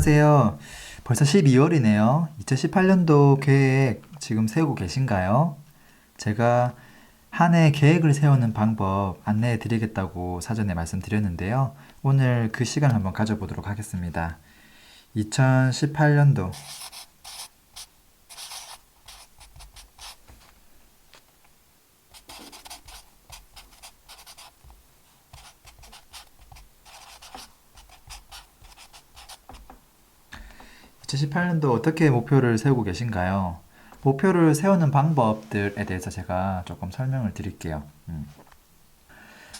안녕하세요. 벌써 12월이네요. 2018년도 계획 지금 세우고 계신가요? 제가 한 해 계획을 세우는 방법 안내해 드리겠다고 사전에 말씀드렸는데요. 오늘 그 시간 한번 가져보도록 하겠습니다. 2018년도 2018년도 어떻게 목표를 세우고 계신가요? 목표를 세우는 방법들에 대해서 제가 조금 설명을 드릴게요.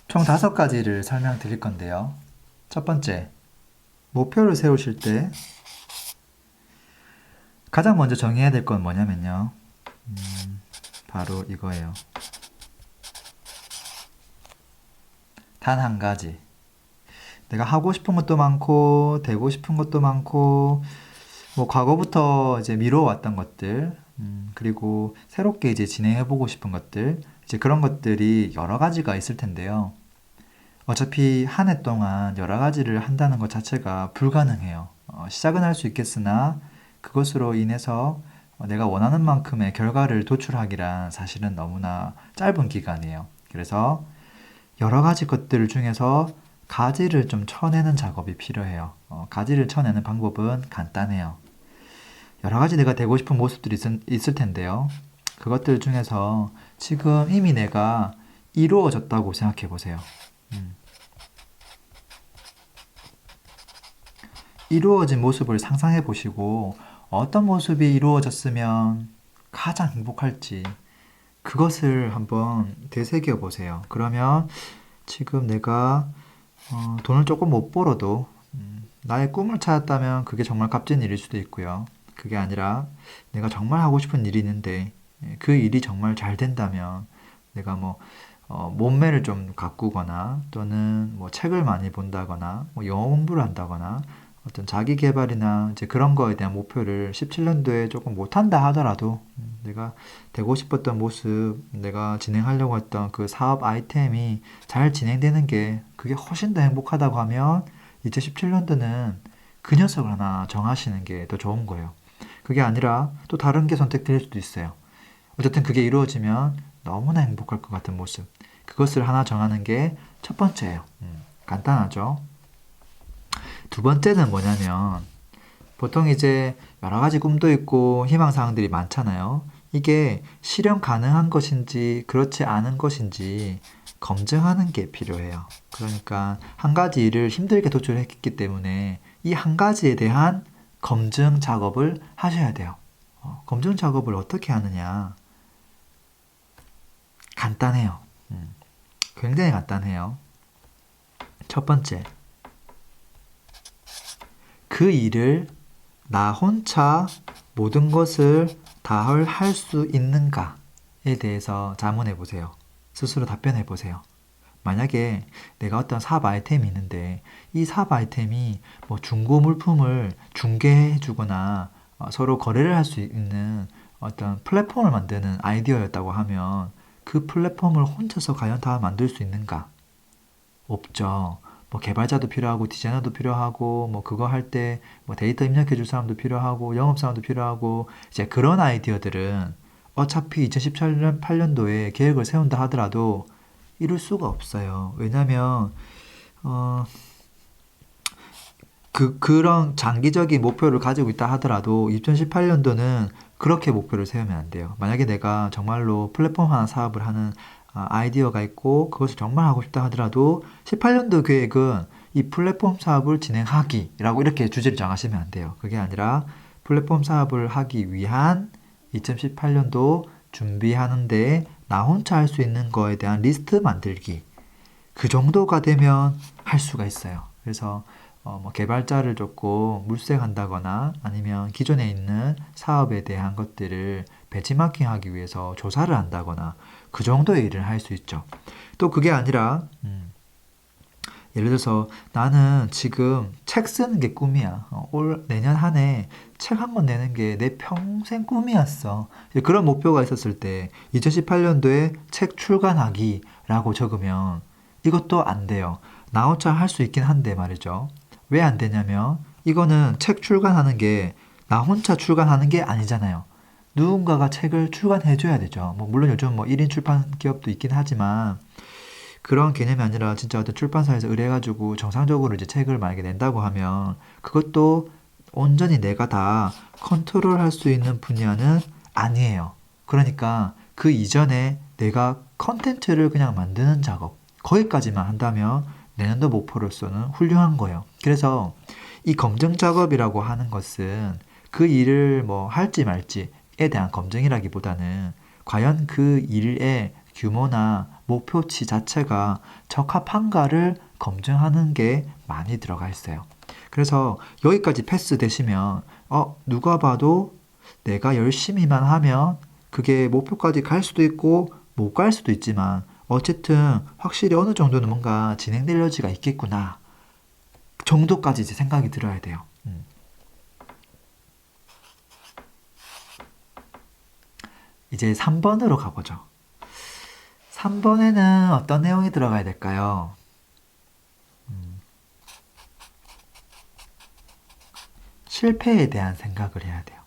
총 5가지를 설명드릴 건데요. 첫 번째, 목표를 세우실 때 가장 먼저 정해야 될 건 뭐냐면요. 바로 이거예요. 단 한 가지. 내가 하고 싶은 것도 많고, 되고 싶은 것도 많고, 뭐 과거부터 이제 미뤄왔던 것들, 그리고 새롭게 이제 진행해보고 싶은 것들, 이제 그런 것들이 여러 가지가 있을 텐데요. 어차피 한 해 동안 여러 가지를 한다는 것 자체가 불가능해요. 시작은 할 수 있겠으나 그것으로 인해서 내가 원하는 만큼의 결과를 도출하기란 사실은 너무나 짧은 기간이에요. 그래서 여러 가지 것들 중에서 가지를 좀 쳐내는 작업이 필요해요. 가지를 쳐내는 방법은 간단해요. 여러 가지 내가 되고 싶은 모습들이 있을 텐데요. 그것들 중에서 지금 이미 내가 이루어졌다고 생각해 보세요. 이루어진 모습을 상상해 보시고 어떤 모습이 이루어졌으면 가장 행복할지 그것을 한번 되새겨 보세요. 그러면 지금 내가 돈을 조금 못 벌어도 나의 꿈을 찾았다면 그게 정말 값진 일일 수도 있고요. 그게 아니라 내가 정말 하고 싶은 일이 있는데 그 일이 정말 잘 된다면 내가 뭐 몸매를 좀 가꾸거나 또는 뭐 책을 많이 본다거나 뭐 영어 공부를 한다거나 어떤 자기 개발이나 이제 그런 거에 대한 목표를 17년도에 조금 못한다 하더라도 내가 되고 싶었던 모습, 내가 진행하려고 했던 그 사업 아이템이 잘 진행되는 게 그게 훨씬 더 행복하다고 하면 2017년도는 그 녀석을 하나 정하시는 게 더 좋은 거예요. 그게 아니라 또 다른 게 선택될 수도 있어요. 어쨌든 그게 이루어지면 너무나 행복할 것 같은 모습. 그것을 하나 정하는 게 첫 번째예요. 간단하죠? 두 번째는 뭐냐면 보통 이제 여러 가지 꿈도 있고 희망사항들이 많잖아요. 이게 실현 가능한 것인지 그렇지 않은 것인지 검증하는 게 필요해요. 그러니까 한 가지 일을 힘들게 도출했기 때문에 이 한 가지에 대한 검증 작업을 하셔야 돼요. 검증 작업을 어떻게 하느냐? 간단해요. 굉장히 간단해요. 첫 번째, 그 일을 나 혼자 모든 것을 다 할 수 있는가에 대해서 자문해 보세요. 스스로 답변해 보세요. 만약에 내가 어떤 사업 아이템이 있는데 이 사업 아이템이 뭐 중고 물품을 중개해 주거나 서로 거래를 할 수 있는 어떤 플랫폼을 만드는 아이디어였다고 하면 그 플랫폼을 혼자서 과연 다 만들 수 있는가? 없죠. 뭐 개발자도 필요하고 디자이너도 필요하고 뭐 그거 할 때 뭐 데이터 입력해 줄 사람도 필요하고 영업 사람도 필요하고 이제 그런 아이디어들은 어차피 2018년도에 계획을 세운다 하더라도 이룰 수가 없어요. 왜냐면 그런 장기적인 목표를 가지고 있다 하더라도 2018년도는 그렇게 목표를 세우면 안 돼요. 만약에 내가 정말로 플랫폼 하나 사업을 하는 아이디어가 있고 그것을 정말 하고 싶다 하더라도 18년도 계획은 이 플랫폼 사업을 진행하기라고 이렇게 주제를 정하시면 안 돼요. 그게 아니라 플랫폼 사업을 하기 위한 2018년도 준비하는데 나 혼자 할 수 있는 거에 대한 리스트 만들기. 그 정도가 되면 할 수가 있어요. 그래서 뭐 개발자를 조금 물색한다거나 아니면 기존에 있는 사업에 대한 것들을 배치마킹하기 위해서 조사를 한다거나 그 정도의 일을 할 수 있죠. 또 그게 아니라 예를 들어서 나는 지금 책 쓰는 게 꿈이야. 올 내년 한 해 책 한 권 내는 게 내 평생 꿈이었어. 그런 목표가 있었을 때 2018년도에 책 출간하기라고 적으면 이것도 안 돼요. 나 혼자 할 수 있긴 한데 말이죠. 왜 안 되냐면 이거는 책 출간하는 게 나 혼자 출간하는 게 아니잖아요. 누군가가 책을 출간해줘야 되죠. 뭐 물론 요즘 뭐 1인 출판 기업도 있긴 하지만 그런 개념이 아니라 진짜 어떤 출판사에서 의뢰해가지고 정상적으로 이제 책을 만약에 낸다고 하면 그것도 온전히 내가 다 컨트롤할 수 있는 분야는 아니에요. 그러니까 그 이전에 내가 컨텐츠를 그냥 만드는 작업, 거기까지만 한다면 내년도 목표로서는 훌륭한 거예요. 그래서 이 검증 작업이라고 하는 것은 그 일을 뭐 할지 말지에 대한 검증이라기보다는 과연 그 일의 규모나 목표치 자체가 적합한가를 검증하는 게 많이 들어가 있어요. 그래서 여기까지 패스 되시면 누가 봐도 내가 열심히만 하면 그게 목표까지 갈 수도 있고 못 갈 수도 있지만 어쨌든 확실히 어느 정도는 뭔가 진행될 여지가 있겠구나 정도까지 이제 생각이 들어야 돼요. 이제 3번으로 가보죠. 3번에는 어떤 내용이 들어가야 될까요? 실패에 대한 생각을 해야 돼요.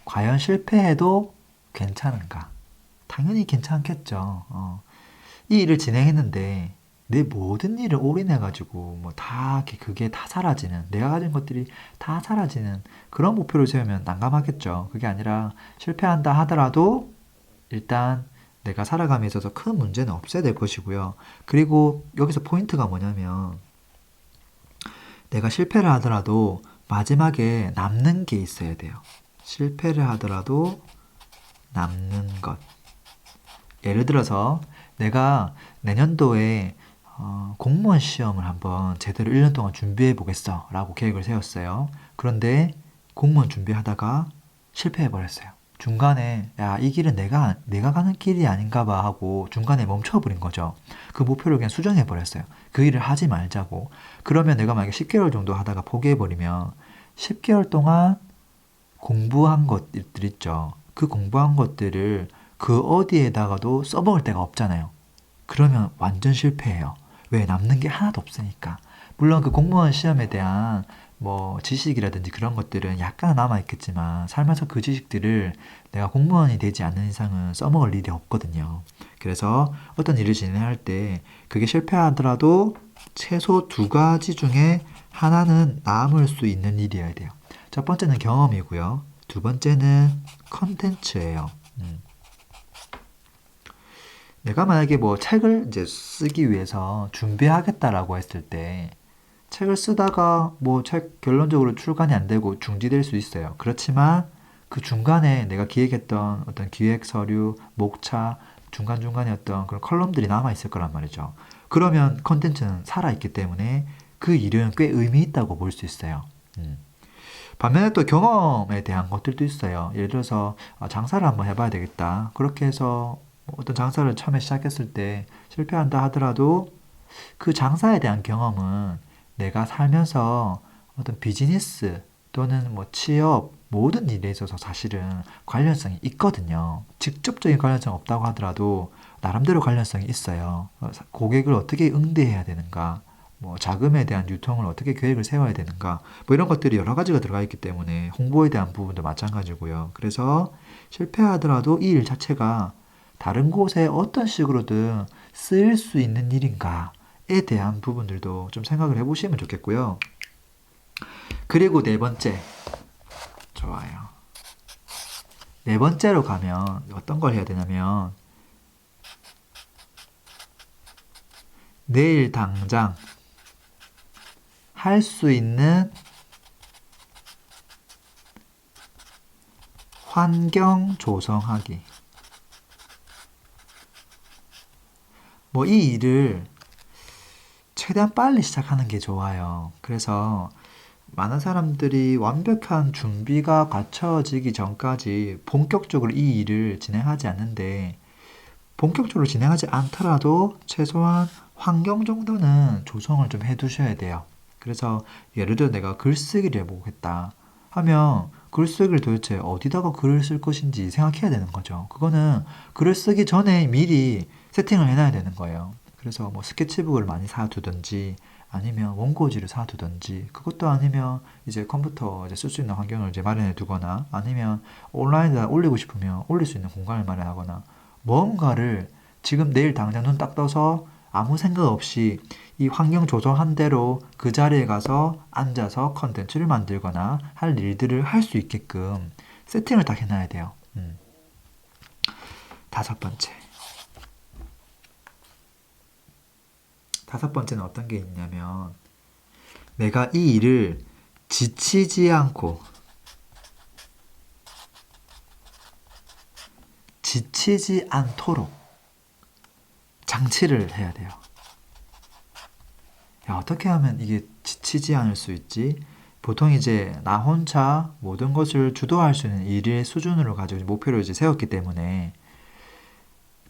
과연 실패해도 괜찮은가? 당연히 괜찮겠죠. 이 일을 진행했는데 내 모든 일을 올인해가지고 뭐 다 그게 다 사라지는 내가 가진 것들이 다 사라지는 그런 목표를 세우면 난감하겠죠. 그게 아니라 실패한다 하더라도 일단 내가 살아감에 있어서 큰 문제는 없어야 될 것이고요. 그리고 여기서 포인트가 뭐냐면 내가 실패를 하더라도 마지막에 남는 게 있어야 돼요. 실패를 하더라도 남는 것. 예를 들어서 내가 내년도에 공무원 시험을 한번 제대로 1년 동안 준비해 보겠어 라고 계획을 세웠어요. 그런데 공무원 준비하다가 실패해 버렸어요. 중간에 야, 이 길은 내가 가는 길이 아닌가 봐 하고 중간에 멈춰버린 거죠. 그 목표를 그냥 수정해 버렸어요. 그 일을 하지 말자고. 그러면 내가 만약에 10개월 정도 하다가 포기해 버리면 10개월 동안 공부한 것들 있죠. 그 공부한 것들을 그 어디에다가도 써먹을 데가 없잖아요. 그러면 완전 실패해요. 왜? 남는 게 하나도 없으니까. 물론 그 공무원 시험에 대한 뭐 지식이라든지 그런 것들은 약간 남아있겠지만 살면서 그 지식들을 내가 공무원이 되지 않는 이상은 써먹을 일이 없거든요. 그래서 어떤 일을 진행할 때 그게 실패하더라도 최소 2가지 중에 하나는 남을 수 있는 일이어야 돼요. 첫 번째는 경험이고요. 두 번째는 컨텐츠예요. 내가 만약에 뭐 책을 이제 쓰기 위해서 준비하겠다라고 했을 때 책을 쓰다가 뭐 책 결론적으로 출간이 안 되고 중지될 수 있어요. 그렇지만 그 중간에 내가 기획했던 어떤 기획 서류, 목차, 중간중간에 어떤 그런 컬럼들이 남아 있을 거란 말이죠. 그러면 컨텐츠는 살아있기 때문에 그 일은 꽤 의미 있다고 볼 수 있어요. 반면에 또 경험에 대한 것들도 있어요. 예를 들어서 장사를 한번 해봐야 되겠다. 그렇게 해서 어떤 장사를 처음에 시작했을 때 실패한다 하더라도 그 장사에 대한 경험은 내가 살면서 어떤 비즈니스 또는 뭐 취업 모든 일에 있어서 사실은 관련성이 있거든요. 직접적인 관련성 없다고 하더라도 나름대로 관련성이 있어요. 고객을 어떻게 응대해야 되는가, 뭐 자금에 대한 유통을 어떻게 계획을 세워야 되는가, 뭐 이런 것들이 여러 가지가 들어가 있기 때문에 홍보에 대한 부분도 마찬가지고요. 그래서 실패하더라도 이 일 자체가 다른 곳에 어떤 식으로든 쓰일 수 있는 일인가에 대한 부분들도 좀 생각을 해보시면 좋겠고요. 그리고 네 번째. 좋아요. 네 번째로 가면 어떤 걸 해야 되냐면 내일 당장 할 수 있는 환경 조성하기. 뭐 이 일을 최대한 빨리 시작하는 게 좋아요. 그래서 많은 사람들이 완벽한 준비가 갖춰지기 전까지 본격적으로 이 일을 진행하지 않는데 본격적으로 진행하지 않더라도 최소한 환경 정도는 조성을 좀 해두셔야 돼요. 그래서 예를 들어 내가 글쓰기를 해보겠다 하면 글쓰기를 도대체 어디다가 글을 쓸 것인지 생각해야 되는 거죠. 그거는 글을 쓰기 전에 미리 세팅을 해놔야 되는 거예요. 그래서 뭐 스케치북을 많이 사두든지 아니면 원고지를 사두든지, 그것도 아니면 이제 컴퓨터 이제 쓸 수 있는 환경을 이제 마련해 두거나, 아니면 온라인에다 올리고 싶으면 올릴 수 있는 공간을 마련하거나, 뭔가를 지금 내일 당장 눈 딱 떠서 아무 생각 없이 이 환경 조성한 대로 그 자리에 가서 앉아서 컨텐츠를 만들거나 할 일들을 할 수 있게끔 세팅을 딱 해놔야 돼요. 다섯 번째. 다섯 번째는 어떤 게 있냐면, 내가 이 일을 지치지 않고 지치지 않도록 장치를 해야 돼요. 야, 어떻게 하면 이게 지치지 않을 수 있지? 보통 이제 나 혼자 모든 것을 주도할 수 있는 일의 수준으로 가지고 목표를 이제 세웠기 때문에,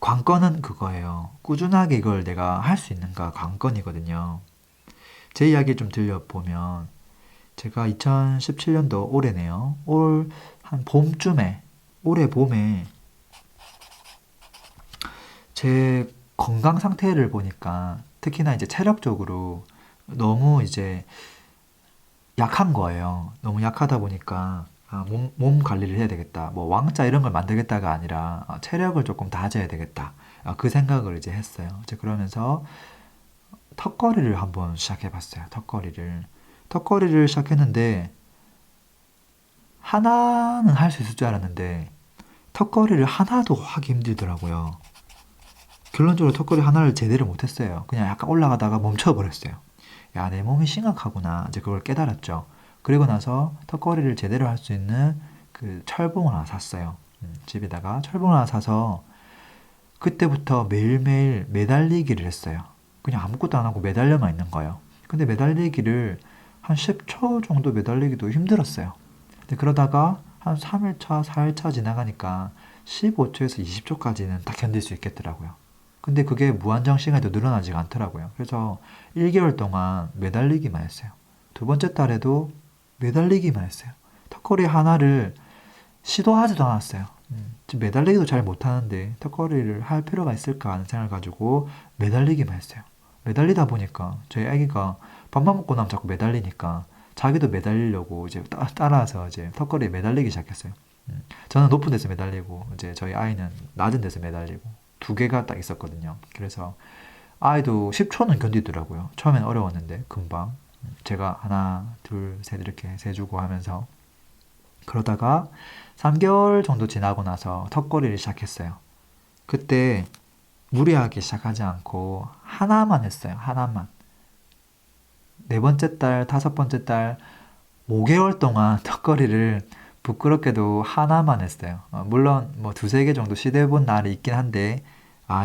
관건은 그거예요. 꾸준하게 이걸 내가 할 수 있는가 관건이거든요. 제 이야기 좀 들려보면, 제가 2017년도 올해네요. 올 한 봄쯤에, 올해 봄에 제 건강 상태를 보니까, 특히나 이제 체력적으로 너무 이제 약한 거예요. 너무 약하다 보니까 몸 관리를 해야 되겠다. 뭐 왕자 이런 걸 만들겠다가 아니라 체력을 조금 다져야 되겠다. 그 생각을 이제 했어요. 이제 그러면서 턱걸이를 한번 시작해 봤어요. 턱걸이를 시작했는데, 하나는 할 수 있을 줄 알았는데 턱걸이를 하나도 하기 힘들더라고요. 결론적으로 턱걸이 하나를 제대로 못했어요. 그냥 약간 올라가다가 멈춰버렸어요. 야, 내 몸이 심각하구나. 이제 그걸 깨달았죠. 그리고 나서 턱걸이를 제대로 할 수 있는 그 철봉을 하나 샀어요. 집에다가 철봉을 하나 사서 그때부터 매일매일 매달리기를 했어요. 그냥 아무것도 안 하고 매달려만 있는 거예요. 근데 매달리기를 한 10초 정도 매달리기도 힘들었어요. 근데 그러다가 한 3일차, 4일차 지나가니까 15초에서 20초까지는 다 견딜 수 있겠더라고요. 근데 그게 무한정 시간이 늘어나지가 않더라고요. 그래서 1개월 동안 매달리기만 했어요. 두 번째 달에도 매달리기만 했어요. 턱걸이 하나를 시도하지도 않았어요. 지금 매달리기도 잘 못하는데 턱걸이를 할 필요가 있을까 하는 생각을 가지고 매달리기만 했어요. 매달리다 보니까 저희 아기가 밥만 먹고 나면 자꾸 매달리니까 자기도 매달리려고 이제 따라서 이제 턱걸이에 매달리기 시작했어요. 저는 높은 데서 매달리고 이제 저희 아이는 낮은 데서 매달리고 두 개가 딱 있었거든요. 그래서 아이도 10초는 견디더라고요. 처음엔 어려웠는데 금방 제가 하나, 둘, 셋 이렇게 세주고 하면서, 그러다가 3개월 정도 지나고 나서 턱걸이를 시작했어요. 그때 무리하게 시작하지 않고 하나만 했어요. 하나만. 네 번째 달, 다섯 번째 달, 5개월 동안 턱걸이를 부끄럽게도 하나만 했어요. 물론 뭐 두세 개 정도 시도해본 날이 있긴 한데,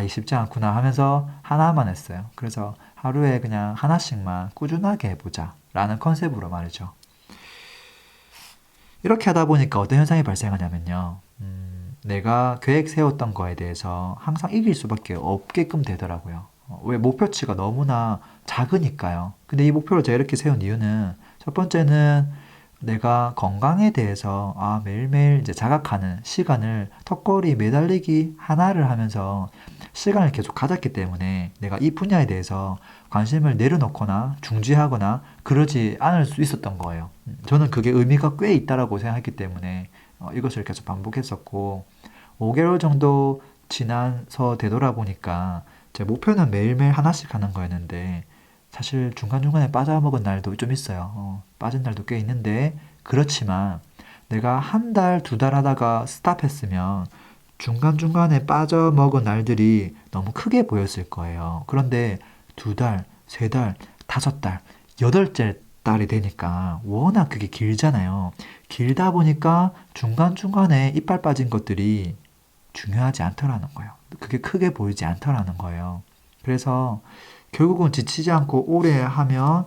이 쉽지 않구나 하면서 하나만 했어요. 그래서 하루에 그냥 하나씩만 꾸준하게 해보자 라는 컨셉으로 말이죠. 이렇게 하다 보니까 어떤 현상이 발생하냐면요. 내가 계획 세웠던 거에 대해서 항상 이길 수밖에 없게끔 되더라고요. 왜? 목표치가 너무나 작으니까요. 근데 이 목표를 제가 이렇게 세운 이유는, 첫 번째는 내가 건강에 대해서 매일매일 이제 자각하는 시간을 턱걸이 매달리기 하나를 하면서 시간을 계속 가졌기 때문에, 내가 이 분야에 대해서 관심을 내려놓거나 중지하거나 그러지 않을 수 있었던 거예요. 저는 그게 의미가 꽤 있다라고 생각했기 때문에 이것을 계속 반복했었고, 5개월 정도 지나서 되돌아보니까 제 목표는 매일매일 하나씩 하는 거였는데, 사실 중간중간에 빠져먹은 날도 좀 있어요. 빠진 날도 꽤 있는데, 그렇지만 내가 한 달, 두 달 하다가 스탑했으면 중간중간에 빠져먹은 날들이 너무 크게 보였을 거예요. 그런데 두 달, 세 달, 다섯 달, 여덟째 달이 되니까 워낙 그게 길잖아요. 길다 보니까 중간중간에 이빨 빠진 것들이 중요하지 않더라는 거예요. 그게 크게 보이지 않더라는 거예요. 그래서 결국은 지치지 않고 오래 하면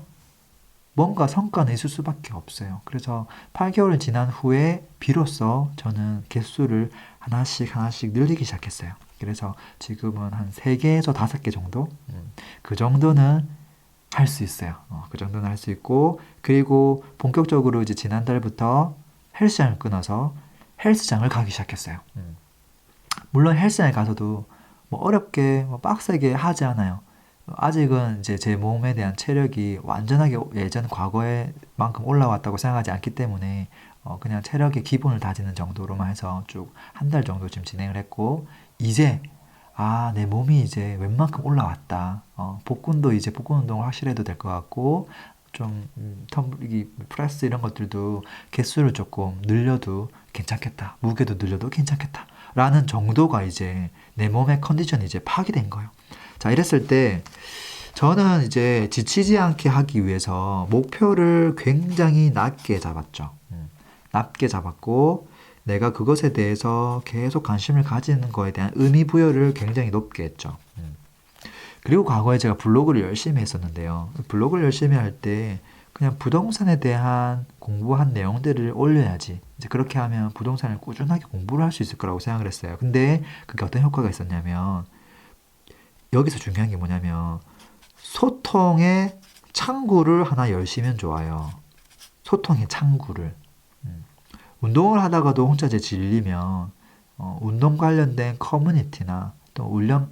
뭔가 성과는 있을 수밖에 없어요. 그래서 8개월 지난 후에 비로소 저는 개수를 하나씩 하나씩 늘리기 시작했어요. 그래서 지금은 한 3개에서 5개 정도? 그 정도는 할 수 있어요. 그 정도는 할 수 있고, 그리고 본격적으로 이제 지난달부터 헬스장을 끊어서 헬스장을 가기 시작했어요. 물론 헬스장에 가서도 뭐 어렵게, 뭐 빡세게 하지 않아요. 아직은 이제 제 몸에 대한 체력이 완전하게 예전 과거에만큼 올라왔다고 생각하지 않기 때문에 그냥 체력의 기본을 다지는 정도로만 해서 쭉 한 달 정도 지금 진행을 했고 이제 내 몸이 이제 웬만큼 올라왔다. 복근도 이제 복근 운동을 확실히 해도 될 것 같고 좀 텀블기 프레스 이런 것들도 개수를 조금 늘려도 괜찮겠다. 무게도 늘려도 괜찮겠다. 라는 정도가 이제 내 몸의 컨디션이 이제 파악이 된 거예요. 자, 이랬을 때 저는 이제 지치지 않게 하기 위해서 목표를 굉장히 낮게 잡았죠. 낮게 잡았고 내가 그것에 대해서 계속 관심을 가지는 거에 대한 의미 부여를 굉장히 높게 했죠. 그리고 과거에 제가 블로그를 열심히 했었는데요. 블로그를 열심히 할 때 그냥 부동산에 대한 공부한 내용들을 올려야지. 이제 그렇게 하면 부동산을 꾸준하게 공부를 할 수 있을 거라고 생각을 했어요. 근데 그게 어떤 효과가 있었냐면 여기서 중요한 게 뭐냐면 소통의 창구를 하나 열시면 좋아요. 소통의 창구를. 운동을 하다가도 혼자 제 질리면 운동 관련된 커뮤니티나 또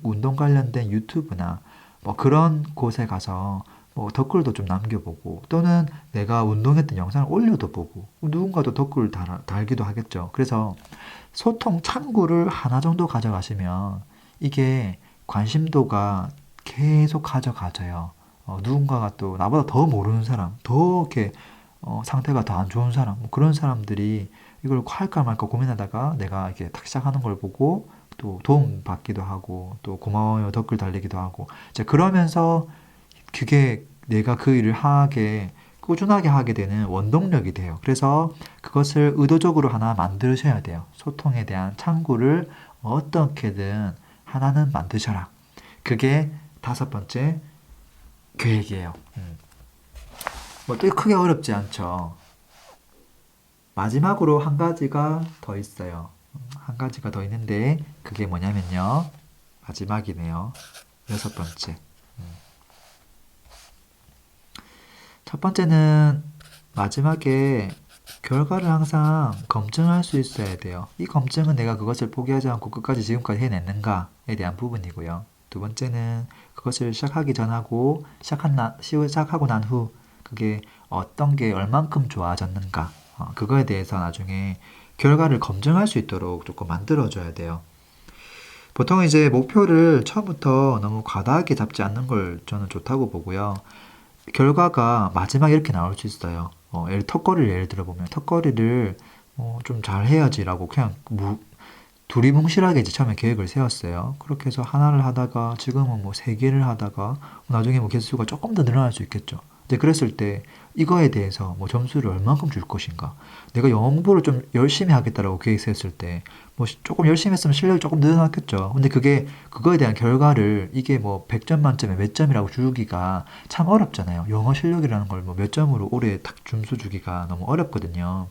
운동 관련된 유튜브나 뭐 그런 곳에 가서 뭐 댓글도 좀 남겨보고 또는 내가 운동했던 영상을 올려도 보고 누군가도 댓글을 달기도 하겠죠. 그래서 소통 창구를 하나 정도 가져가시면 이게 관심도가 계속 가져가져요. 누군가가 또 나보다 더 모르는 사람, 더 이렇게 상태가 더 안 좋은 사람, 뭐 그런 사람들이 이걸 할까 말까 고민하다가 내가 이렇게 탁 시작하는 걸 보고 또 도움 받기도 하고 또 고마워요 댓글 달리기도 하고 이제 그러면서 그게 내가 그 일을 꾸준하게 하게 되는 원동력이 돼요. 그래서 그것을 의도적으로 하나 만드셔야 돼요. 소통에 대한 창구를 어떻게든 하나는 만드셔라. 그게 5번째 계획이에요. 뭐 또 크게 어렵지 않죠. 마지막으로 한 가지가 더 있어요. 한 가지가 더 있는데 그게 뭐냐면요. 마지막이네요. 6번째. 첫 번째는 마지막에 결과를 항상 검증할 수 있어야 돼요. 이 검증은 내가 그것을 포기하지 않고 끝까지 지금까지 해냈는가에 대한 부분이고요. 두 번째는 그것을 시작하기 전하고 시작하고 난 후 그게 어떤 게 얼만큼 좋아졌는가 그거에 대해서 나중에 결과를 검증할 수 있도록 조금 만들어줘야 돼요. 보통 이제 목표를 처음부터 너무 과다하게 잡지 않는 걸 저는 좋다고 보고요. 결과가 마지막에 이렇게 나올 수 있어요. 예를 들어보면 턱걸이를 좀 잘해야지라고 그냥 두리뭉실하게 이제 처음에 계획을 세웠어요. 그렇게 해서 하나를 하다가 지금은 뭐 3개를 하다가 나중에 뭐 개수가 조금 더 늘어날 수 있겠죠. 이제 그랬을 때 이거에 대해서 뭐 점수를 얼만큼 줄 것인가. 내가 영어 공부를 좀 열심히 하겠다라고 계획 세웠을 때 뭐 조금 열심히 했으면 실력이 조금 늘어났겠죠. 근데 그거에 대한 결과를 이게 뭐 100점 만점에 몇 점이라고 주기가 참 어렵잖아요. 영어 실력이라는 걸 뭐 몇 점으로 올해 딱 점수 주기가 너무 어렵거든요.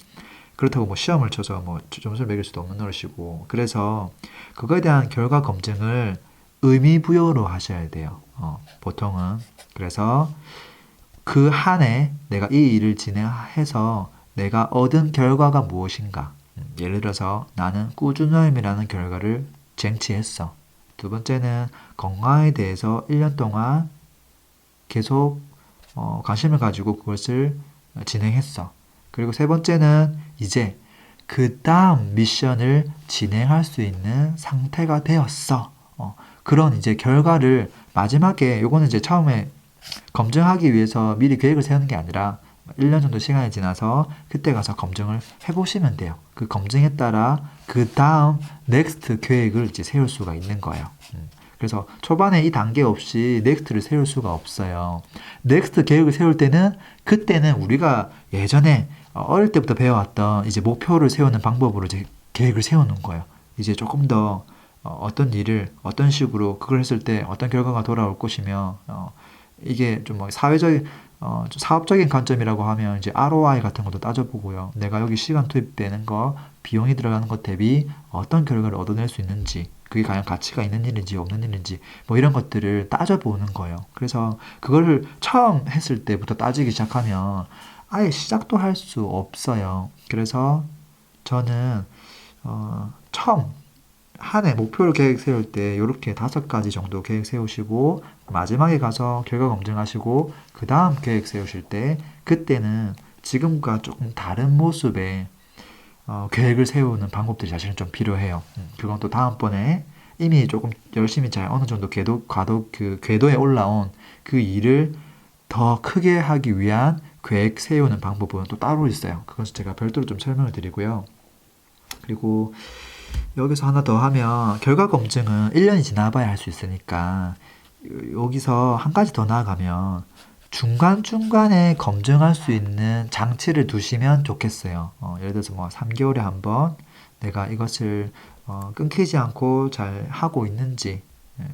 그렇다고 뭐 시험을 쳐서 뭐 점수를 매길 수도 없는 노릇이고 그래서 그거에 대한 결과 검증을 의미 부여로 하셔야 돼요. 보통은 그래서 그 한 해 내가 이 일을 진행해서 내가 얻은 결과가 무엇인가. 예를 들어서 나는 꾸준함이라는 결과를 쟁취했어. 두 번째는 건강에 대해서 1년 동안 계속 관심을 가지고 그것을 진행했어. 그리고 세 번째는 이제 그 다음 미션을 진행할 수 있는 상태가 되었어. 그런 이제 결과를 마지막에 요거는 이제 처음에 검증하기 위해서 미리 계획을 세우는 게 아니라 1년 정도 시간이 지나서 그때 가서 검증을 해보시면 돼요. 그 검증에 따라 그 다음 넥스트 계획을 이제 세울 수가 있는 거예요. 그래서 초반에 이 단계 없이 넥스트를 세울 수가 없어요. 넥스트 계획을 세울 때는 그때는 우리가 예전에 어릴 때부터 배워왔던 이제 목표를 세우는 방법으로 이제 계획을 세우는 거예요. 이제 조금 더 어떤 일을 어떤 식으로 그걸 했을 때 어떤 결과가 돌아올 것이며 이게 좀 뭐 사회적인 좀 사업적인 관점이라고 하면 이제 ROI 같은 것도 따져보고요. 내가 여기 시간 투입되는 거, 비용이 들어가는 것 대비 어떤 결과를 얻어낼 수 있는지, 그게 과연 가치가 있는 일인지 없는 일인지 뭐 이런 것들을 따져보는 거예요. 그래서 그거를 처음 했을 때부터 따지기 시작하면 아예 시작도 할 수 없어요. 그래서 저는 처음 한 해 목표를 계획 세울 때 이렇게 5가지 정도 계획 세우시고 마지막에 가서 결과 검증하시고 그 다음 계획 세우실 때 그때는 지금과 조금 다른 모습의 계획을 세우는 방법들이 사실은 좀 필요해요. 그건 또 다음번에 이미 조금 열심히 잘 어느 정도 그 궤도에 올라온 그 일을 더 크게 하기 위한 계획 세우는 방법은 또 따로 있어요. 그것은 제가 별도로 좀 설명을 드리고요. 그리고 여기서 하나 더 하면 결과 검증은 1년이 지나봐야 할 수 있으니까 여기서 한 가지 더 나아가면 중간중간에 검증할 수 있는 장치를 두시면 좋겠어요. 예를 들어서 뭐 3개월에 한 번 내가 이것을 끊기지 않고 잘 하고 있는지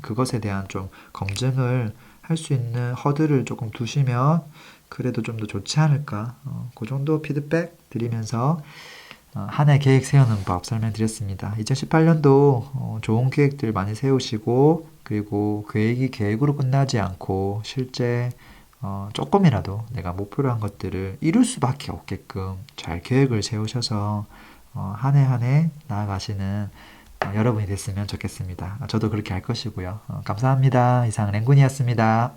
그것에 대한 좀 검증을 할 수 있는 허들을 조금 두시면 그래도 좀 더 좋지 않을까. 그 정도 피드백 드리면서 한 해 계획 세우는 법 설명드렸습니다. 2018년도 좋은 계획들 많이 세우시고 그리고 계획이 계획으로 끝나지 않고 실제 조금이라도 내가 목표로 한 것들을 이룰 수밖에 없게끔 잘 계획을 세우셔서 한 해 한 해 나아가시는 여러분이 됐으면 좋겠습니다. 저도 그렇게 할 것이고요. 감사합니다. 이상 랭군이었습니다.